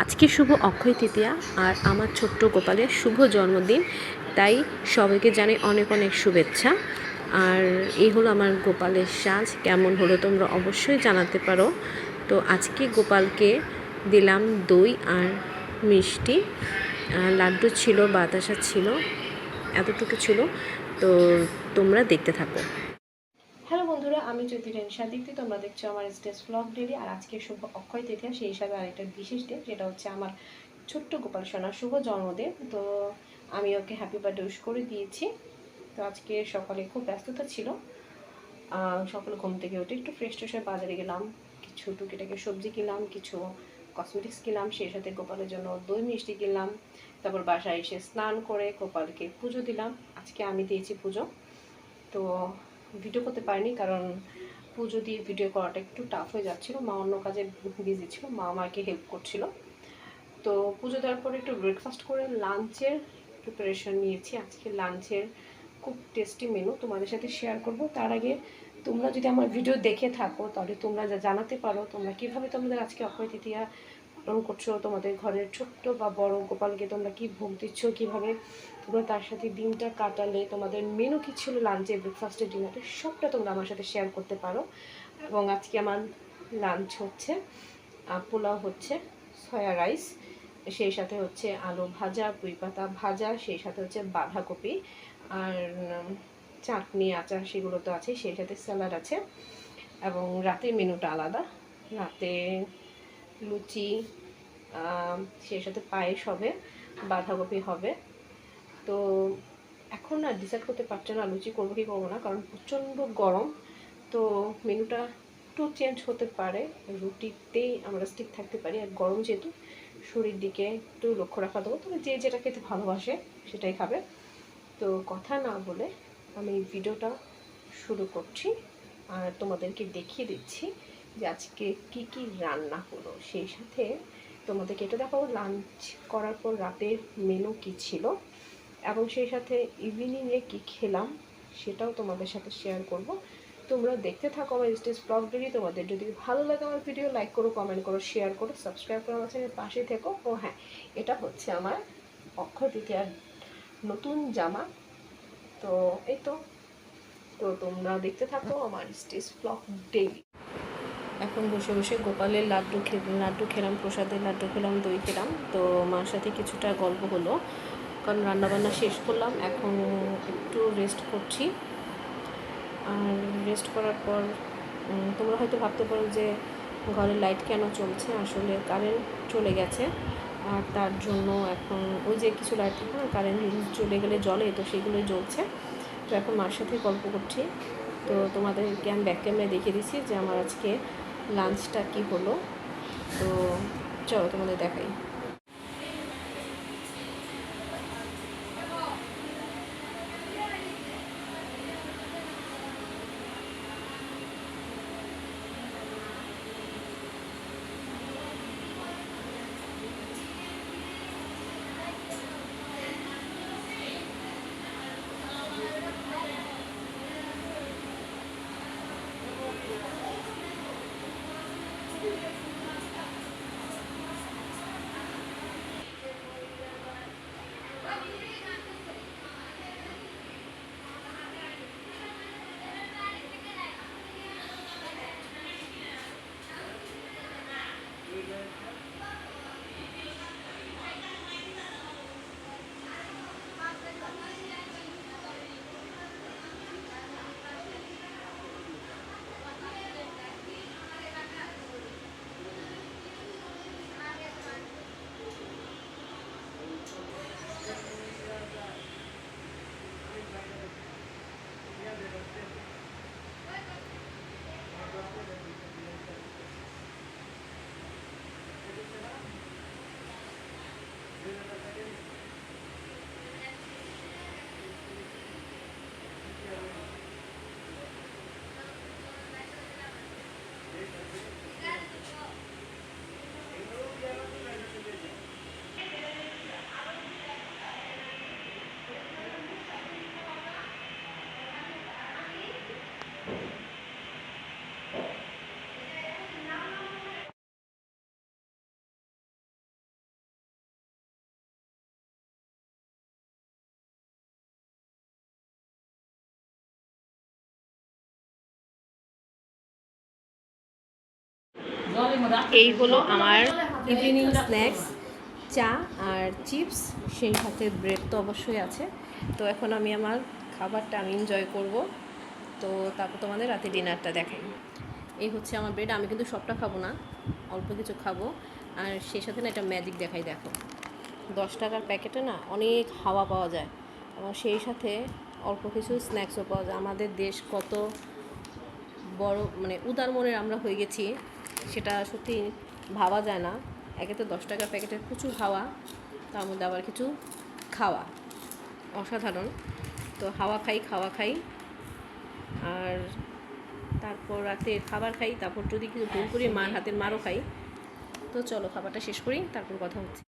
আজকে শুভ অক্ষয় তৃতীয়া আর আমার ছোট্ট গোপালের শুভ জন্মদিন, তাই সবাইকে জানাই অনেক অনেক শুভেচ্ছা। আর এই হলো আমার গোপালের সাজ। কেমন হলো তোমরা অবশ্যই জানাতে পারো। তো আজকে গোপালকে দিলাম দই আর মিষ্টি, লাড্ডু ছিল, বাতাসা ছিল, এতটুকু ছিল। তো তোমরা দেখতে থাকো। হ্যালো বন্ধুরা, আমি জ্যোতি রেনশা দীপ্তি, তোমরা দেখছো আমার স্টেজ ব্লগ ডেলি। আর আজকে শুভ অক্ষয় তৃতীয়া, সেই হিসাবে আরেকটা বিশেষ দিন, যেটা হচ্ছে আমার ছোট্ট গোপাল সোনার শুভ জন্মদিন। তো আমি ওকে হ্যাপি বার্থডে উইশ করে দিয়েছি। তো আজকে সকালে খুব ব্যস্ততা ছিল। সকালে ঘুম থেকে উঠে একটু ফ্রেশ ট্রেশ হয়ে বাজারে গেলাম, কিছু টুকিটাকি সবজি কিনলাম, কিছু কসমেটিক্স কিনলাম, সেই সাথে গোপালের জন্য দই মিষ্টি কিনলাম। তারপর বাসায় এসে স্নান করে গোপালকে পুজো দিলাম। আজকে আমি দিয়েছি পুজো। তো ভিডিও করতে পারিনি, কারণ পুজো দিয়ে ভিডিও করাটা একটু টাফ হয়ে যাচ্ছিলো। মা অন্য কাজে বিজি ছিল, মা আমাকে হেল্প করছিল। তো পুজো দেওয়ার পরে একটু ব্রেকফাস্ট করে লাঞ্চের প্রিপারেশন নিয়েছি। আজকে লাঞ্চের খুব টেস্টি মেনু তোমাদের সাথে শেয়ার করব। তার আগে তোমরা যদি আমার ভিডিও দেখে থাকো, তাহলে তোমরা জানাতে পারো তোমরা কীভাবে তোমাদের আজকে অক্ষয় তৃতীয়া পালন করছো। তোমাদের ঘরের ছোট্ট বা বড় গোপালকে তোমরা কী ভোগ দিচ্ছ, কীভাবে তোমরা তার সাথে দিনটা কাটালে, তোমাদের মেনু কী ছিল লাঞ্চে, ব্রেকফাস্টে, ডিনারে, সবটা তোমরা আমার সাথে শেয়ার করতে পারো। এবং আজকে আমার লাঞ্চ হচ্ছে পোলাও, হচ্ছে সয়া রাইস, সেই সাথে হচ্ছে আলু ভাজা, পুঁই পাতা ভাজা, সেই সাথে হচ্ছে বাঁধাকপি আর চাটনি, আচার, সেগুলো তো আছে, সেই সাথে স্যালাড আছে। এবং রাতের মেনুটা আলাদা, রাতে লুচি, সেই সাথে পায়েস হবে, বাঁধাকপি হবে। তো এখন না ডিসাইড করতে পারছে না লুচি করবো কি করবো না, কারণ প্রচণ্ড গরম। তো মেনুটা একটু চেঞ্জ হতে পারে, রুটিতেই আমরা স্টিক থাকতে পারি। আর গরম যেহেতু, শরীর দিকে একটু লক্ষ্য রাখা দেবো। তবে যে যেটা খেতে ভালোবাসে সেটাই খাবে। তো কথা না বলে আমি ভিডিওটা শুরু করছি আর তোমাদেরকে দেখিয়ে দিচ্ছি যে আজকে কি কি রান্না হলো। সেই সাথে তোমাদেরকে এটা দেখাবো লাঞ্চ করার পর রাতের মেনু কি ছিল, এবং সেই সাথে ইভিনিংয়ে কি খেলাম সেটাও তোমাদের সাথে শেয়ার করব। তোমরা দেখতে থাকো আমার স্টেজ ব্লগ ডেলি। তোমাদের যদি ভালো লাগে আমার ভিডিও, লাইক করো, কমেন্ট করো, শেয়ার করো, সাবস্ক্রাইব করো, আমার চ্যানেলের পাশে থেকো। ও হ্যাঁ, এটা হচ্ছে আমার অক্ষয় তৃতীয়ার নতুন জামা। তো এই তো তো তোমরা দেখতে থাকো আমার স্টেজ ব্লগ ডেলি। এখন বসে বসে গোপালের লাড্ডু খেলাম, প্রসাদের লাড্ডু খেলাম, দই খেলাম। তো মার সাথে কিছুটা গল্প হলো, কারণ রান্নাবান্না শেষ করলাম, এখন একটু রেস্ট করছি। আর রেস্ট করার পর তোমরা হয়তো ভাবতে পারো যে ঘরের লাইট কেন চলছে, আসলে কারেন্ট চলে গেছে। আর তার জন্য এখন ওই যে কিছু লাইট থাকে না, কারেন্ট চলে গেলে জ্বলে, তো সেগুলোই জ্বলছে। তো এখন মার সাথে গল্প করছি। তো তোমাদেরকে আমি ব্যাক ক্যামেরায় দেখিয়ে দিচ্ছি যে আমার আজকে লাঞ্চটা কি হলো। তো চলো তোমাদের দেখাই। এই হলো আমার ইভিনিং স্ন্যাক্স, চা আর চিপস, সেই সাথে ব্রেড তো অবশ্যই আছে। তো এখন আমি আমার খাবারটা আমি এনজয় করব। তো তারপর তোমাদের রাতে ডিনারটা দেখাই। এই হচ্ছে আমার ব্রেড, আমি কিন্তু সবটা খাবো না, অল্প কিছু খাবো। আর সেই সাথে না একটা ম্যাজিক দেখাই, দেখো 10 টাকার প্যাকেটে না অনেক হাওয়া পাওয়া যায় এবং সেই সাথে অল্প কিছু স্ন্যাক্সও পাওয়া যায়। আমাদের দেশ কত বড়, মানে উদার মনের আমরা হয়ে গেছি, সেটা সত্যি ভাবা যায় না। একে তো 10 টাকার প্যাকেটের প্রচুর হাওয়া, তার মধ্যে আবার কিছু খাওয়া, অসাধারণ। তো হাওয়া খাই, খাওয়া খাই, আর তারপর রাতে খাবার খাই, তারপর যদি কিছু ভুল করি মার হাতের মারও খাই। তো চলো খাবারটা শেষ করি, তারপর কথা হচ্ছে।